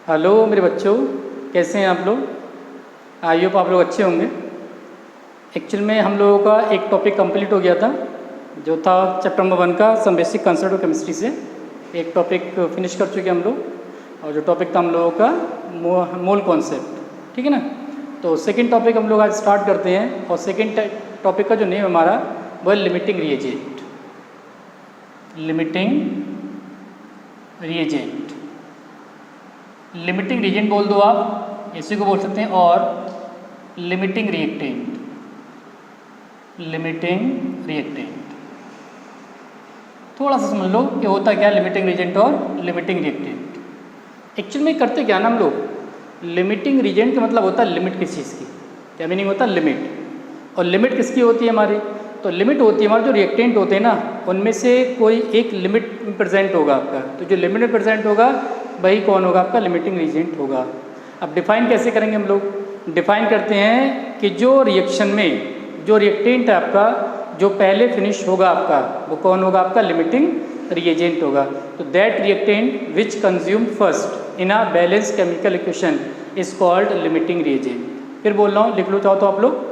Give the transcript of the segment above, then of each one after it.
Hello मेरे बच्चों, कैसे हैं आप लोग। आई होप आप लोग अच्छे होंगे। एक्चुअल में हम लोगों का एक टॉपिक कंप्लीट हो गया था, जो था चैप्टर नंबर 1 का some basic concept of chemistry से। एक टॉपिक फिनिश कर चुके हम लोग, और जो टॉपिक था हम लोगों का मोल कॉन्सेप्ट, ठीक है ना। तो सेकेंड टॉपिक हम लोग आज स्टार्ट करते हैं, और सेकेंड टॉपिक का जो नेम हमारा वो है limiting reagent. Limiting reagent, limiting reagent बोल दो आप, इसी को बोल सकते हैं, और लिमिटिंग रिएक्टेंट। लिमिटिंग रिएक्टेंट थोड़ा सा समझ लो कि होता क्या लिमिटिंग रिएजेंट और लिमिटिंग रिएक्टेंट। एक्चुअल में करते क्या ना हम लोग, लिमिटिंग रिएजेंट का मतलब होता है लिमिट किस चीज़ की। क्या मीनिंग होता है लिमिट, और लिमिट किसकी होती है हमारी, तो लिमिट होती है हमारे जो रिएक्टेंट होते हैं ना, उनमें से कोई एक लिमिट में प्रेजेंट होगा आपका। तो जो लिमिट में प्रेजेंट होगा वही कौन होगा, आपका लिमिटिंग रिएजेंट होगा। अब डिफाइन कैसे करेंगे हम लोग, डिफाइन करते हैं कि जो रिएक्शन में जो रिएक्टेंट है आपका, जो पहले फिनिश होगा आपका, वो कौन होगा, आपका लिमिटिंग रिएजेंट होगा। तो that reactant which consume first in a balance chemical equation is called limiting reagent. फिर बोल रहा हूँ, लिख लो चाहो तो आप लोग,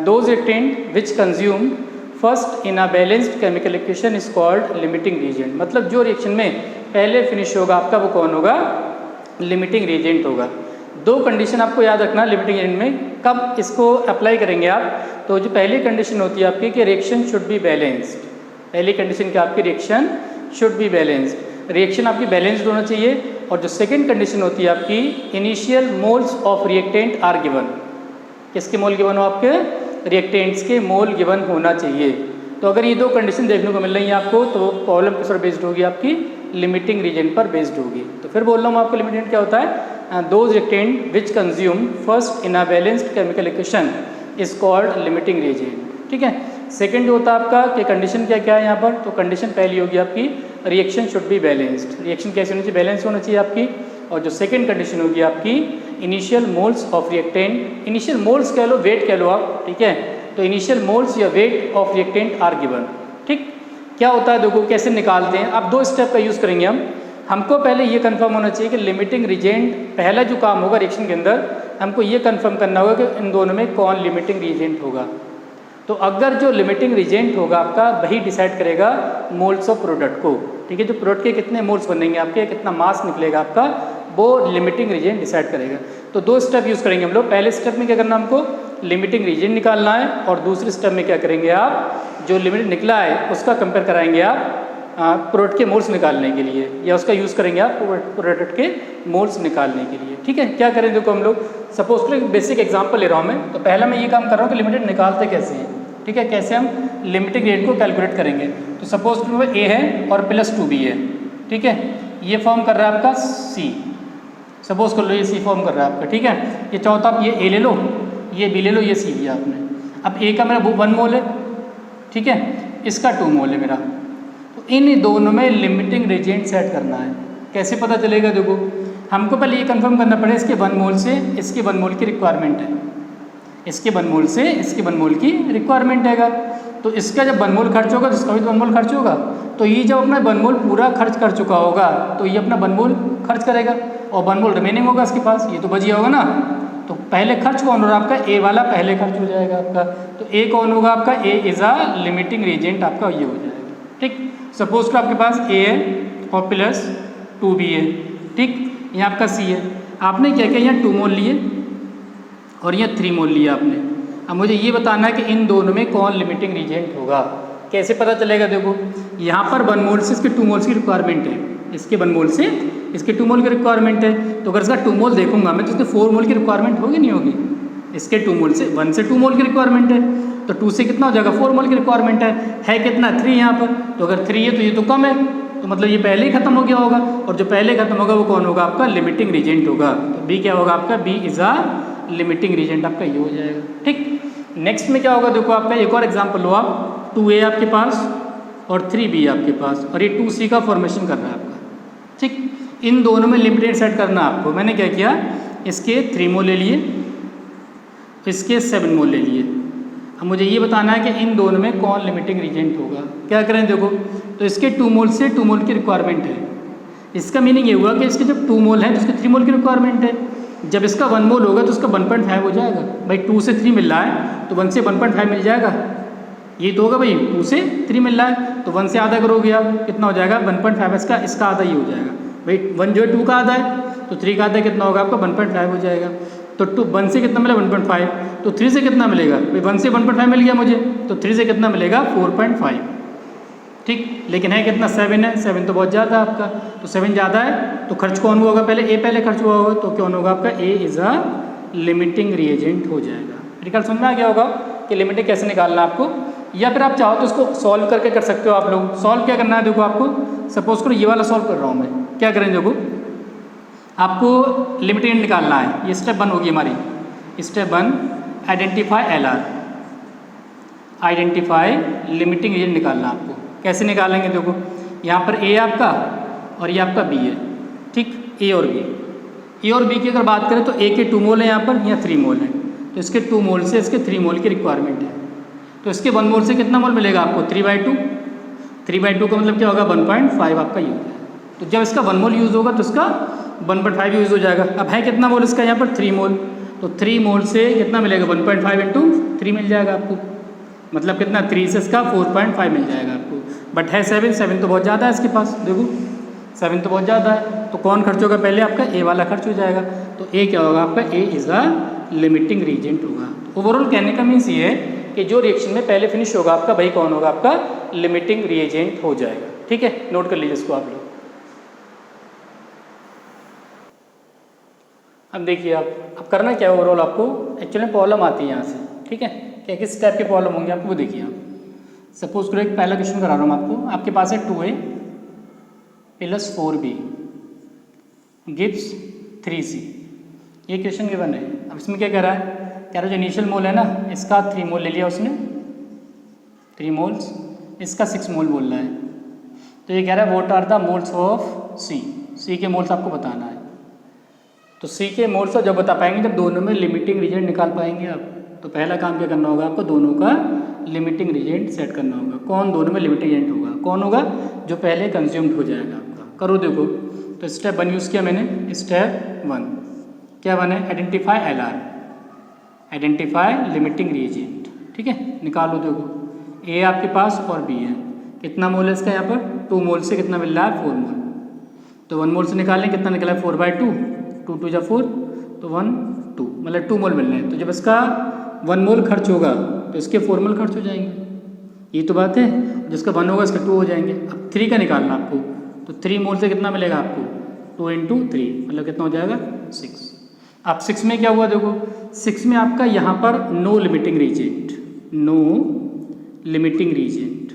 those reactant which consume first in a balanced chemical equation is called limiting reagent। मतलब जो रिएक्शन में पहले फिनिश होगा आपका, वो कौन होगा, लिमिटिंग रिएजेंट होगा। दो कंडीशन आपको याद रखना लिमिटिंग रिएजेंट में, कब इसको अप्लाई करेंगे आप। तो जो पहली कंडीशन होती है आपकी कि रिएक्शन शुड बी बैलेंस्ड। पहली कंडीशन क्या आपकी, reaction should be balanced, reaction आपकी बैलेंस्ड होना चाहिए। और जो सेकेंड कंडीशन होती है आपकी, initial moles of reactant are given. किसके मोल गिवन हो, आपके रिएक्टेंट्स के मोल गिवन होना चाहिए। तो अगर ये दो कंडीशन देखने को मिल रही है आपको, तो प्रॉब्लम किस पर बेस्ड होगी, आपकी लिमिटिंग रिएजेंट पर बेस्ड होगी। तो फिर बोल रहा हूँ आपको लिमिटिंग क्या होता है, those reactant which consume first in a balanced chemical equation is called limiting reagent, ठीक है। सेकंड जो होता है आपका कि कंडीशन क्या क्या है यहाँ पर, तो कंडीशन पहली होगी आपकी reaction should be balanced. Reaction कैसे होनी चाहिए, बैलेंस होना चाहिए आपकी। और जो सेकंड कंडीशन होगी आपकी, initial moles of reactant, initial moles कह लो, वेट कह लो आप, ठीक है। तो इनिशियल मोल्स या weight of reactant are given, ठीक। क्या होता है देखो, कैसे निकालते हैं। अब दो स्टेप का यूज़ करेंगे हमको पहले ये कंफर्म होना चाहिए कि लिमिटिंग रिएजेंट, पहला जो काम होगा रिएक्शन के अंदर, हमको ये कंफर्म करना होगा कि इन दोनों में कौन लिमिटिंग रिएजेंट होगा। तो अगर जो लिमिटिंग रिएजेंट होगा आपका, वही डिसाइड करेगा मोल्स ऑफ प्रोडक्ट को, ठीक है। जो प्रोडक्ट के कितने मोल्स बनेंगे आपके, कितना मास निकलेगा आपका, वो लिमिटिंग रिएजेंट डिसाइड करेगा। तो दो स्टेप यूज़ करेंगे हम लोग। पहले स्टेप में क्या करना हमको, लिमिटिंग रिएजेंट निकालना है, और दूसरे स्टेप में क्या करेंगे आप, जो लिमिट निकला है उसका कंपेयर कराएंगे आप प्रोडक्ट के मोल्स निकालने के लिए, या उसका यूज़ करेंगे आप प्रोडक्ट के मोल्स निकालने के लिए, ठीक है। क्या करें देखो हम लोग, सपोज तो एक बेसिक एग्जांपल ले रहा हूँ मैं। तो पहला मैं ये काम कर रहा हूँ कि लिमिटेड निकालते कैसे हैं, ठीक है, कैसे हम लिमिटिंग रिएजेंट को कैलकुलेट करेंगे। तो सपोज टू ए है और प्लस 2b है, ठीक है। ये फॉर्म कर रहा है आपका सी, सपोज कर लो ये सी फॉर्म कर रहा है आपका, ठीक है। ये चाहो आप ये ए ले लो, ये बी ले लो, ये सी लिया आपने। अब ए का मेरा 1 मोल है, ठीक है, इसका 2 मोल है मेरा। तो इन दोनों में लिमिटिंग रिएजेंट सेट करना है। कैसे पता चलेगा देखो, हमको पहले ये कंफर्म करना पड़ेगा इसके 1 मोल से इसके 1 मोल की रिक्वायरमेंट है, इसके 1 मोल से इसके 1 मोल की रिक्वायरमेंट है। तो इसका जब 1 मोल खर्च होगा तो इसका भी 1 मोल खर्च होगा। तो ये जब अपना 1 मोल पूरा खर्च कर चुका होगा, तो ये अपना 1 मोल खर्च करेगा, और 1 मोल रिमेनिंग होगा इसके पास, ये तो बच गया होगा ना। तो पहले खर्च कौन हो रहा है आपका, ए वाला पहले खर्च हो जाएगा आपका। तो ए कौन होगा आपका, A is a limiting reagent आपका ये हो जाएगा, ठीक। सपोज तो आपके पास ए है और प्लस 2b है, ठीक। यहाँ आपका सी है, आपने क्या किया, यहाँ 2 मोल लिए और यहाँ 3 मोल लिया आपने। अब मुझे ये बताना है कि इन दोनों में कौन लिमिटिंग रिएजेंट होगा। कैसे पता चलेगा देखो, यहाँ पर 1 मोल से इसके 2 मोल्स की रिक्वायरमेंट है, इसके 1 मोल से इसके 2 मोल की रिक्वायरमेंट है। तो अगर इसका 2 मोल देखूंगा मैं, तो इसके 4 मोल की रिक्वायरमेंट होगी नहीं होगी। इसके 2 मोल से 1 से 2 मोल की रिक्वायरमेंट है, तो 2 से कितना हो जाएगा, 4 मोल की रिक्वायरमेंट है कितना, 3 यहाँ पर। तो अगर 3 है तो ये तो कम है, तो मतलब ये पहले ही खत्म हो गया होगा, और जो पहले खत्म होगा वो कौन होगा, आपका लिमिटिंग रिएजेंट होगा। तो बी क्या होगा आपका, B is a limiting reagent आपका ये हो जाएगा, ठीक। नेक्स्ट में क्या होगा देखो, आपका एक और एग्जाम्पल लो आप, 2a आपके पास और 3b आपके पास, और ये 2c का फॉर्मेशन कर रहा है आपका, ठीक। इन दोनों में लिमिटेड सेट करना आपको। मैंने क्या किया, इसके 3 मोल ले लिए, इसके 7 मोल ले लिए। अब मुझे ये बताना है कि इन दोनों में कौन लिमिटिंग रिएजेंट होगा। क्या करें देखो, तो इसके 2 मोल से 2 मोल की रिक्वायरमेंट है, इसका मीनिंग ये हुआ कि इसके जब 2 मोल हैं तो इसके 3 मोल की रिक्वायरमेंट है। जब इसका 1 मोल होगा तो उसका 1.5 हो जाएगा। भाई 2 से 3 मिल रहा है तो 1 से 1.5 मिल जाएगा। ये तो होगा भाई 2 से 3 मिल रहा है तो 1 से आधा करोगे आप कितना हो जाएगा 1.5, इसका आधा ही हो जाएगा। भाई 1 जो है 2 का आधा है तो 3 का आधा कितना होगा आपका 1.5 हो जाएगा। तो 1 से कितना मिला 1.5, तो 3 से कितना मिलेगा भाई 1 से 1.5 मिल गया मुझे, तो 3 से कितना मिलेगा 4.5। ठीक, लेकिन है कितना 7 है, 7 तो बहुत ज़्यादा है आपका, तो 7 ज़्यादा है तो खर्च कौन हुआ होगा पहले, ए पहले खर्च हुआ होगा, तो कौन होगा आपका A is a limiting reagent हो जाएगा। मेरी ख्याल समझ में आ गया होगा कि लिमिटिंग कैसे निकालना आपको, या फिर आप चाहो तो इसको सॉल्व करके कर सकते हो आप लोग। सॉल्व क्या करना है देखो आपको, सपोज करो ये वाला सॉल्व कर रहा हूँ मैं, क्या करें देखो आपको लिमिटिंग निकालना है। ये स्टेप 1 होगी हमारी, step 1 identify LR, identify limiting reagent निकालना आपको। कैसे निकालेंगे देखो, यहाँ पर ए आपका और ये आपका बी है, ठीक, ए और बी। ए और बी की अगर बात करें तो ए के 2 मोल हैं यहाँ पर, यहाँ 3 मोल हैं, तो इसके 2 मोल से इसके 3 मोल की रिक्वायरमेंट है। तो इसके 1 मोल से कितना मोल मिलेगा आपको 3/2, 3/2 का मतलब क्या होगा 1.5 आपका यूज है। तो जब इसका 1 मोल यूज़ होगा तो इसका 1.5 यूज़ हो जाएगा। अब है कितना मोल इसका यहाँ पर 3 मोल, तो 3 मोल से कितना मिलेगा 1.5 इंटू 3 मिल जाएगा आपको, मतलब कितना 3 से इसका 4.5 मिल जाएगा आपको। बट है 7 तो बहुत ज़्यादा है इसके पास, देखो 7 तो बहुत ज़्यादा है, तो कौन खर्च होगा पहले आपका ए वाला खर्च हो जाएगा। तो ए क्या होगा आपका, A is a limiting reagent होगा। ओवरऑल कहने का मीन्स ये है कि जो रिएक्शन में पहले फिनिश होगा आपका भाई कौन होगा आपका लिमिटिंग रिएजेंट हो जाएगा। ठीक है, नोट कर लीजिए इसको आप लोग। अब देखिए अब करना क्या है ओवरऑल आपको, एक्चुअली प्रॉब्लम आती है यहाँ से, ठीक है, क्या किस टाइप के प्रॉब्लम होंगे आपको वो देखिए आप। सपोज करो एक पहला क्वेश्चन करा रहा हूँ आपको, आपके पास है 2a + 4b गिव्स 3c, ये क्वेश्चन गिवन है। अब इसमें क्या कह रहा है, कह रहा है जो इनिशियल मोल है ना इसका 3 मोल ले लिया उसने, 3 मोल्स, इसका 6 मोल बोल रहा है। तो ये कह रहा है what are the moles of C, C के मोल्स आपको बताना है। तो सी के मोल्स जब बता पाएंगे जब दोनों में लिमिटिंग रीजेंट निकाल पाएंगे आप। तो पहला काम क्या करना होगा आपको, दोनों का लिमिटिंग रीजेंट सेट करना होगा। कौन दोनों में लिमिटिंग रीजेंट होगा, कौन होगा जो पहले कंज्यूम्ड हो जाएगा आपका। करो देखो, तो स्टेप 1 यूज़ किया मैंने, स्टेप 1 क्या बना है, identify LR, identify limiting reagent. ठीक है, निकालो देखो, ए आपके पास और बी है, कितना मोल है इसका यहाँ पर 2 मोल से कितना मिल रहा है 4 मोल। तो 1 मोल से निकालें कितना निकला है 4/2, 2 2 4, तो 1 2 मतलब 2 मोल मिल रहे हैं। तो जब इसका 1 मोल खर्च होगा तो इसके 4 मोल खर्च हो जाएंगे, ये तो बात है। जिसका 1 होगा इसका 2 हो जाएंगे। अब 3 का निकालना आपको, तो 3 मोल से कितना मिलेगा आपको 2 × 3 मतलब कितना हो जाएगा 6। अब 6 में क्या हुआ देखो, 6 में आपका यहाँ पर no limiting reagent, no limiting reagent,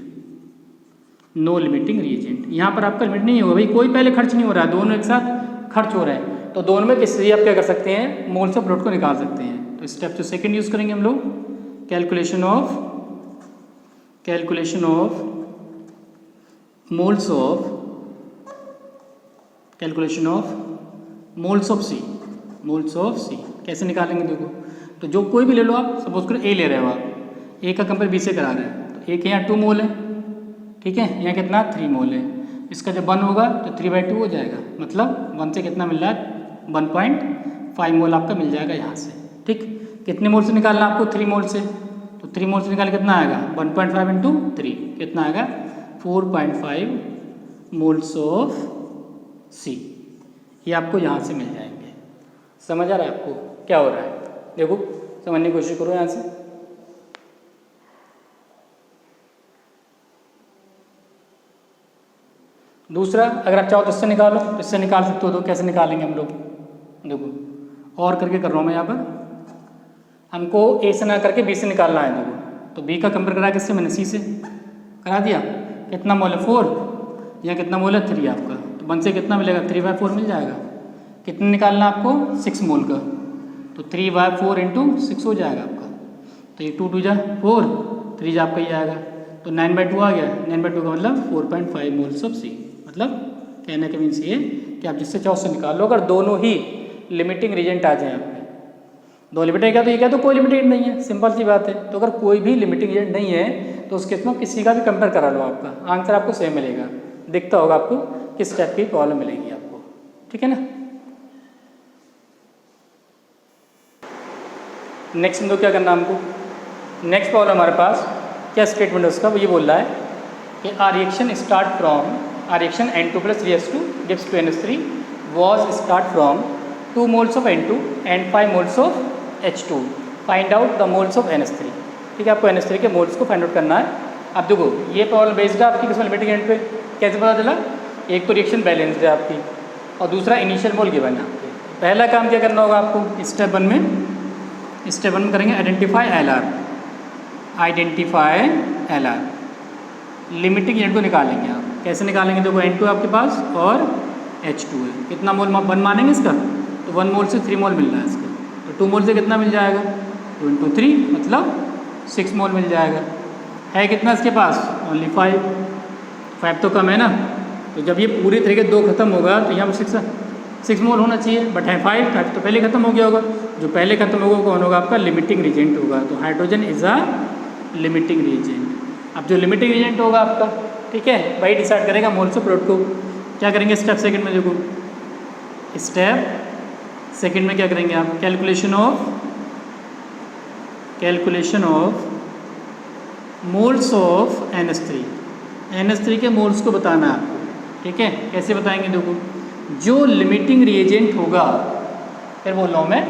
no limiting reagent, यहाँ पर आपका लिमिट नहीं होगा भाई, कोई पहले खर्च नहीं हो रहा है, दोनों एक साथ खर्च हो रहे हैं। तो दोनों में किसी आप क्या कर सकते हैं, मोल्स ऑफ प्रोडक्ट को निकाल सकते हैं। तो स्टेप जो सेकंड यूज़ करेंगे हम लोग, calculation of moles of C, moles of C कैसे निकालेंगे देखो। तो जो कोई भी ले लो आप, सपोज करो ए ले रहे हो आप, ए का कंपेयर बी से करा रहे हैं, तो ए के यहाँ 2 मोल है, ठीक है, यहाँ कितना 3 मोल है। इसका जब 1 होगा तो 3/2 हो जाएगा, मतलब 1 से कितना मिल रहा है 1.5 मोल आपका मिल जाएगा यहाँ से। ठीक, कितने मोल से निकालना आपको 3 मोल से, तो 3 मोल से निकाल कितना आएगा 1.5 × 3 कितना आएगा 4.5 मोल्स ऑफ सी, ये आपको यहाँ से मिल जाएंगे। समझ आ रहा है आपको क्या हो रहा है, देखो समझने की कोशिश करो यहाँ से। दूसरा अगर आप चाहो तो इससे निकालो, तो इससे निकाल सकते हो। तो कैसे निकालेंगे हम लोग, देखो और करके कर रहा हूँ मैं यहाँ पर, हमको ए से ना करके बी से निकालना है। देखो तो बी का कंपेयर करा किससे, मैंने सी से करा दिया। कितना मोल है 4, या कितना मोल है 3 आपका, तो 1 से कितना मिलेगा 3/4 मिल जाएगा। कितना निकालना आपको 6 मोल का, तो 3/4 × 6 हो जाएगा आपका। तो ये 2 2 जा 4, 3 जा आपका ये आएगा, तो 9/2 आ गया। 9/2 का मतलब 4.5 मोल्स ऑफ सी। मतलब कहने का मीन्स ये कि आप जिससे चाहो उससे निकाल लो, अगर दोनों ही लिमिटिंग रीजेंट आ जाए आप में। दो लिमिटिंग क्या, तो ये क्या तो कोई लिमिटिंग नहीं है, सिंपल सी बात है। तो अगर कोई भी लिमिटिंग रीजेंट नहीं है तो उस केस में किसी का भी कंपेयर करा लो, आपका आंसर आपको सेम मिलेगा। दिखता होगा आपको इस टाइप की प्रॉब्लम मिलेगी आपको, ठीक है ना। नेक्स्ट तो क्या करना हमको, नेक्स्ट प्रॉब्लम हमारे पास क्या स्टेटमेंट है उसका, वो ये बोल रहा है कि our reaction start from our reaction N2 + 3s2 gives 2NH3 was start from 2 moles of N2 and 5 moles of H2, find out the moles of NH3। ठीक है, आपको NH3 के मोल्स को फाइंड आउट करना है। अब देखो ये प्रॉब्लम बेस्ड है आपकी किस लिमिटिंग एंड पे, कैसे पता चला, एक तो रिएक्शन बैलेंस्ड है आपकी और दूसरा इनिशियल मोल गिवन है आपके। पहला काम क्या करना होगा आपको, स्टेप वन में करेंगे identify LR, identify LR, limiting agent को निकालेंगे आप। कैसे निकालेंगे, देखो N2 आपके पास और H2 है, कितना मोल 1 मानेंगे इसका, तो 1 मोल से 3 मोल मिल रहा है इसका, तो 2 मोल से कितना मिल जाएगा, 2 × 3 मतलब 6 मोल मिल जाएगा। है कितना इसके पास, ओनली 5 तो कम है ना, तो जब ये पूरी तरीके 2 खत्म होगा तो यहाँ पर 6 मोल होना चाहिए, बट है 5 तो पहले खत्म हो गया होगा। जो पहले खत्म होगा कौन होगा, आपका लिमिटिंग रिएजेंट होगा, तो hydrogen is a limiting reagent. अब जो लिमिटिंग रिएजेंट होगा आपका, ठीक है, वही डिसाइड करेगा मोल्स ऑफ प्रोडक्ट को। क्या करेंगे स्टेप सेकंड में, देखो स्टेप सेकंड में क्या करेंगे आप, calculation of moles of NH3 के मोल्स को बताना है आपको, ठीक है। कैसे बताएंगे, देखो जो लिमिटिंग रिएजेंट होगा, फिर बोल रहा हूँ मैं,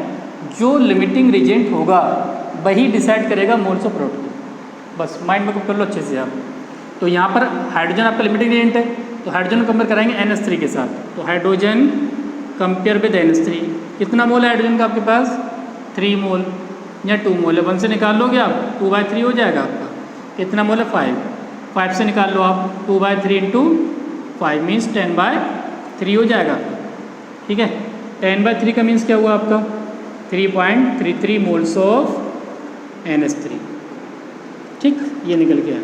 जो लिमिटिंग रिएजेंट होगा वही डिसाइड करेगा मोल्स ऑफ प्रोडक्ट को। बस माइंड में कर लो अच्छे से आप। तो यहाँ पर हाइड्रोजन आपका लिमिटिंग रिएजेंट है, तो हाइड्रोजन को कंपेयर कराएंगे NH3 के साथ, तो हाइड्रोजन कंपेयर विद NH3, कितना मोल है हाइड्रोजन का आपके पास, 3 मोल या 2 मोल है। 1 से निकाल लोगे आप, 2/3 हो जाएगा आपका, कितना मोल है 5 से निकाल लो आप, 2/3 × 5 मीन्स 10/3 हो जाएगा आपका, ठीक है। 10/3 का मीन्स क्या हुआ आपका, 3.33 मोल्स ऑफ NH3, ठीक, ये निकल के आया,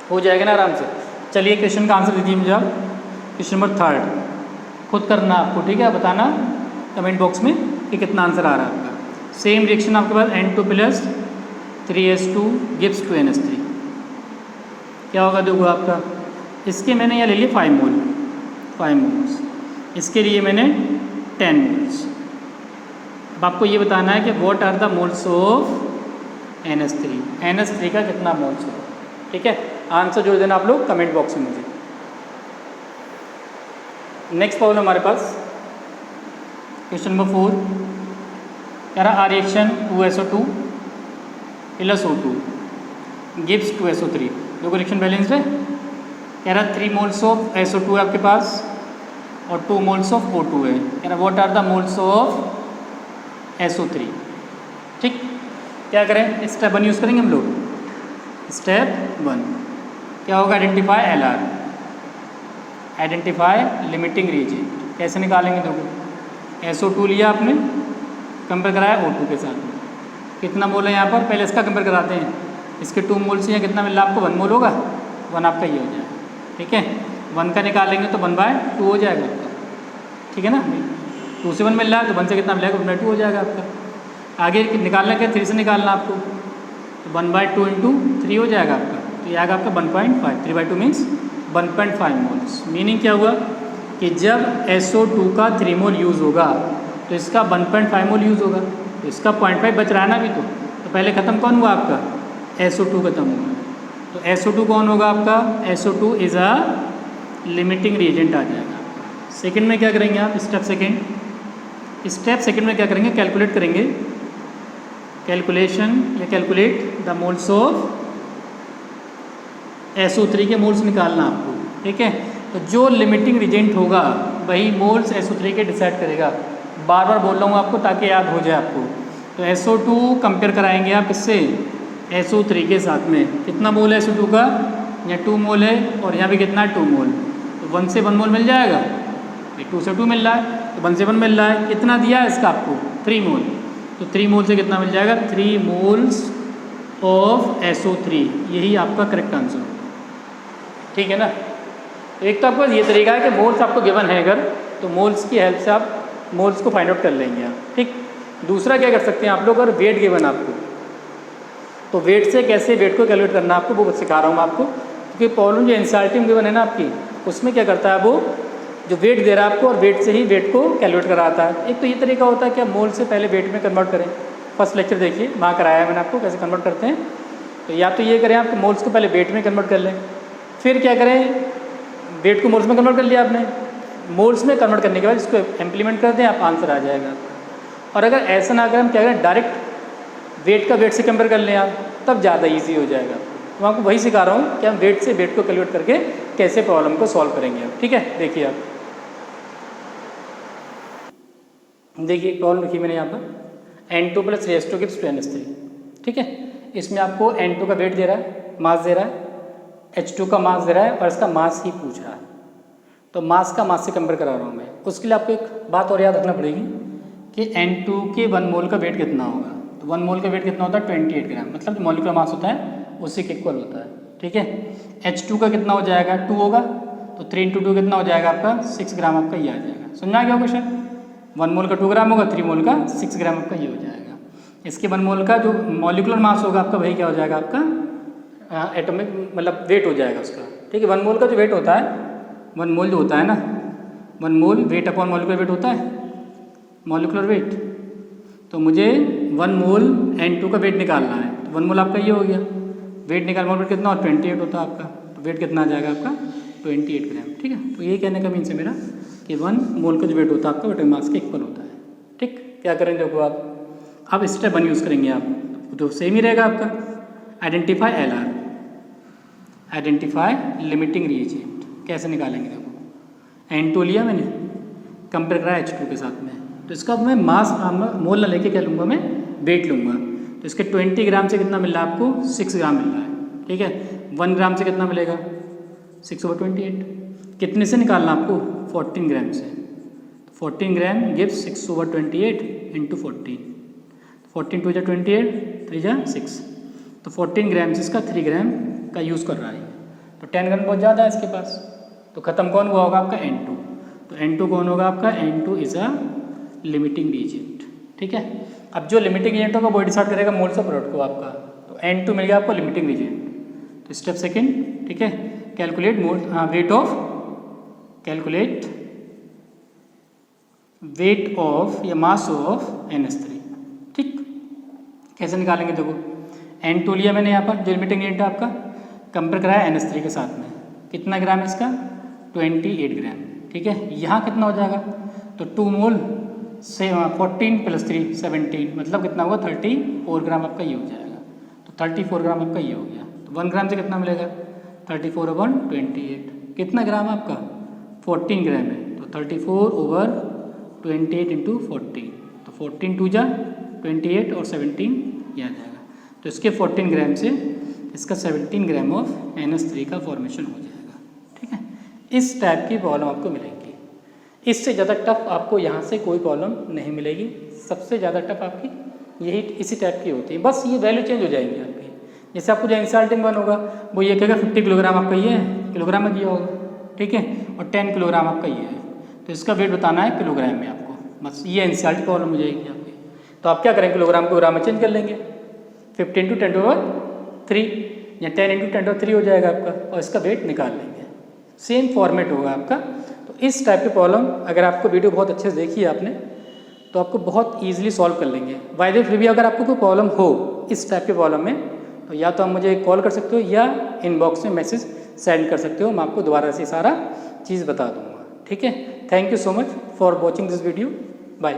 हो जाएगा ना आराम से। चलिए क्वेश्चन का आंसर दीजिए मुझे आप, क्वेश्चन नंबर 3 खुद करना आपको, ठीक है, बताना कमेंट बॉक्स में कि कितना आंसर आ रहा है आपका। सेम रिएक्शन आपके पास N2 + 3s2 gives 2NH3, क्या होगा देखो आपका, इसके मैंने यहाँ ले लिए 5 मोल्स, इसके लिए मैंने 10 मोल्स। अब आपको ये बताना है कि what are the moles of NH3 का कितना मोल्स होगा, ठीक है। आंसर जोड़ देना आप लोग कमेंट बॉक्स में मुझे। नेक्स्ट प्रॉब्लम हमारे पास क्वेश्चन नंबर 4 कह रहा are reaction 2SO2 + O2 gives 2SO3, देखो रिएक्शन बैलेंस्ड है। कह रहा 3 मोल्स ऑफ SO2 है आपके पास और 2 मोल्स ऑफ O2 है। कह रहा what are the moles of SO3, ठीक। क्या करें, स्टेप 1 यूज़ करेंगे हम लोग। स्टेप 1 क्या होगा, identify LR, identify limiting reagent. कैसे निकालेंगे, देखो SO2 लिया आपने, कंपेयर कराया O2 के साथ में, कितना मोल है यहाँ पर, पहले इसका कंपेयर कराते हैं। इसके 2 मोल से यहाँ कितना मिल रहा है आपको, 1 मोल होगा, 1 आपका ये हो जाएगा, ठीक है। 1 का निकालेंगे तो 1/2 हो जाएगा आपका, ठीक है ना। 2 से 1 मिल रहा है तो 1 से कितना मिलेगा, 1/2 हो जाएगा आपका। आगे निकालना क्या, 3 से निकालना आपको, तो 1/2 × 3 हो जाएगा आपका, तो ये आएगा आपका 1.5, 3/2 मीन्स 1.5 मोल्स। मीनिंग क्या हुआ कि जब SO2 का 3 मोल यूज़ होगा तो इसका 1.5 मोल यूज़ होगा, तो इसका 0.5 बच रहा है ना अभी, तो पहले ख़त्म कौन हुआ आपका, SO2 खत्म हुआ, तो SO2 कौन होगा आपका, SO2 is a limiting reagent आ जाएगा। सेकंड में क्या करेंगे आप, स्टेप सेकंड में क्या करेंगे, कैलकुलेट करेंगे, calculate the moles of SO3 के मोल्स निकालना आपको, ठीक है। तो जो लिमिटिंग रिएजेंट होगा वही मोल्स SO3 के डिसाइड करेगा। बार बार बोल रहा हूँ आपको ताकि याद हो जाए आपको। तो SO2 कंपेयर कराएंगे आप इससे SO3 के साथ में, कितना मोल है SO2 का, यहाँ 2 मोल है और यहाँ भी कितना है 2 मोल, तो 1 से 1 मोल मिल जाएगा, 2 से 2 मिल रहा है तो 1 से 1 मिल रहा है। कितना दिया है इसका आपको, 3 मोल, तो 3 मोल से कितना मिल जाएगा, 3 मोल्स ऑफ SO3, यही आपका करेक्ट आंसर, ठीक है ना। एक तो आपको ये तरीका है कि मोल्स आपको गिवन है अगर, तो मोल्स की हेल्प से आप मोल्स को फाइंड आउट कर लेंगे आप, ठीक। दूसरा क्या कर सकते हैं आप लोग, अगर वेट गिवन आपको, तो वेट से कैसे वेट को कैलकुलेट करना आपको वो सिखा रहा हूँ मैं आपको, क्योंकि प्रॉब्लम जो एनसीईआरटी में गिवन है ना आपकी, उसमें क्या करता है वो जो वेट दे रहा है आपको और वेट से ही वेट को कैलकुलेट कराता है। एक तो ये तरीका होता है कि आप मोल से पहले वेट में कन्वर्ट करें। फर्स्ट लेक्चर देखिए, वहाँ कराया है मैंने आपको कैसे कन्वर्ट करते हैं। तो या तो ये करें आप मोल्स को पहले वेट में कन्वर्ट कर लें, फिर क्या करें वेट को मोल्स में कन्वर्ट कर लिया आपने, मोल्स में कन्वर्ट करने के बाद इसको इम्प्लीमेंट कर दें, आप आंसर आ जाएगा। और अगर ऐसा ना करें हम क्या करें डायरेक्ट वेट का वेट से कंपेयर कर लें आप, तब ज़्यादा ईजी हो जाएगा। तो मैं आपको वही सिखा रहा हूँ कि हम वेट से वेट को कैलकुलेट करके कैसे प्रॉब्लम को सॉल्व करेंगे आप। ठीक है, देखिए आप देखिए प्रॉब्लम लिखी मैंने यहाँ पर N2 + 3s2 गिव्स 2n3। ठीक है, इसमें आपको N2 का वेट दे रहा है, मास दे रहा है, H2 का मास दे रहा है और इसका मास ही पूछ रहा है। तो मास का मास से कंपेयर करा रहा हूँ मैं। उसके लिए आपको एक बात और याद रखना पड़ेगी कि N2 के 1 मोल का वेट कितना होगा। तो 1 मोल का वेट कितना होता है 28 ग्राम, मतलब जो मॉलिक्यूलर मास होता है उसी के इक्वल होता है। ठीक है, H2 का कितना हो जाएगा 2 होगा, तो 3 × 2 कितना हो जाएगा आपका 6 ग्राम आपका ये आ जाएगा। समझ में आ गया होगा शायद, 1 मोल का 2 ग्राम होगा, 3 मोल का 6 ग्राम आपका ये हो जाएगा। इसके 1 मोल का जो मॉलिक्यूलर मास होगा आपका वही क्या हो जाएगा आपका एटॉमिक मतलब वेट हो जाएगा उसका। ठीक है, 1 मोल का जो वेट होता है, 1 मोल जो होता है ना, 1 मोल वेट अपॉन मॉलिक्यूलर वेट होता है, मॉलिक्यूलर वेट। तो मुझे 1 मोल N2 का वेट निकालना है, तो 1 मोल आपका ये हो गया, वेट निकाल मोल वेट कितना और 28 होता है आपका, तो वेट कितना आ जाएगा आपका 28 ग्राम। ठीक है, तो ये कहने का मीन्स है मेरा कि 1 मोल का जो वेट होता है आपका एटॉमिक मास के इक्वल होता है। ठीक, क्या करेंगे देखो आप स्टेप 1 यूज़ करेंगे आप, तो सेम ही रहेगा आपका। Identify LR, identify limiting reagent. कैसे निकालेंगे देखो, N2 लिया मैंने, कंपेयर करा H2 के साथ में, तो इसका मैं मास मोल ना लेके क्या लूँगा मैं वेट लूँगा। तो इसके 20 ग्राम से कितना मिल रहा है आपको 6 ग्राम मिल रहा है। ठीक है, 1 ग्राम से कितना मिलेगा 6/28। कितने से निकालना आपको 14 ग्राम से, 14 ग्राम गिव्स 6/28 × 14, 14 2 × 28, 3 × 6, तो 14 ग्राम से इसका 3 ग्राम का यूज़ कर रहा है, तो 10 ग्राम बहुत ज़्यादा है इसके पास। तो ख़त्म कौन हुआ होगा आपका N2, तो N2 कौन होगा आपका N2 is a limiting reagent. ठीक है, अब जो लिमिटिंग रिएजेंट होगा वो डिसाइड करेगा मोल्स ऑफ प्रोडक्ट को आपका, तो N2 मिल गया आपको लिमिटिंग रिएजेंट। तो स्टेप सेकंड, ठीक है, calculate mole weight of, calculate weight of या मास ऑफ NH3। ठीक, कैसे निकालेंगे देखो, N2 लिया मैंने यहाँ पर जो लिमिटिंग रिएजेंट है आपका, कंपेयर कराया NH3 के साथ में, कितना ग्राम है इसका 28 ग्राम। ठीक है, यहाँ कितना हो जाएगा, तो 2 मोल से 14 + 3 17, मतलब कितना होगा 34 ग्राम आपका ये हो जाएगा। तो 34 ग्राम आपका ये हो गया। तो 1 ग्राम से कितना मिलेगा 34/28, कितना ग्राम आपका 14 ग्राम है, तो 34/28 × 14, तो 14 2 × 28 और 17 ये आ जाएगा। तो इसके 14 ग्राम से इसका 17 ग्राम ऑफ NH3 का फॉर्मेशन हो जाएगा। ठीक है, इस टाइप की प्रॉब्लम आपको मिलेगी। इससे ज़्यादा टफ आपको यहाँ से कोई प्रॉब्लम नहीं मिलेगी। सबसे ज़्यादा टफ आपकी यही इसी टाइप की होती है, बस ये वैल्यू चेंज हो जाएंगी आपकी। जैसे आपको जो इंसल्टिंग वन होगा वो ये कहेगा 50 किलोग्राम आपका ये है, किलोग्राम में दिया होगा। ठीक है, और 10 किलोग्राम आपका ये है, तो इसका वेट बताना है किलोग्राम में आपको, बस ये इंसल्ट प्रॉब्लम हो जाएगी आपकी। तो आप क्या करेंगे, किलोग्राम को ग्राम में चेंज कर लेंगे, 15 × 10³ या 10 × 10³ हो जाएगा आपका, और इसका वेट निकाल लेंगे। सेम फॉर्मेट होगा आपका। तो इस टाइप की प्रॉब्लम अगर आपको वीडियो बहुत अच्छे से देखी है आपने, तो आपको बहुत ईजिली सॉल्व कर लेंगे। बाय द वे फिर भी अगर आपको कोई प्रॉब्लम हो इस टाइप की प्रॉब्लम में, तो या तो आप मुझे कॉल कर सकते हो या इनबॉक्स में मैसेज सेंड कर सकते हो, मैं आपको दोबारा से सारा चीज़ बता दूंगा। ठीक है, thank you so much for watching this video, bye.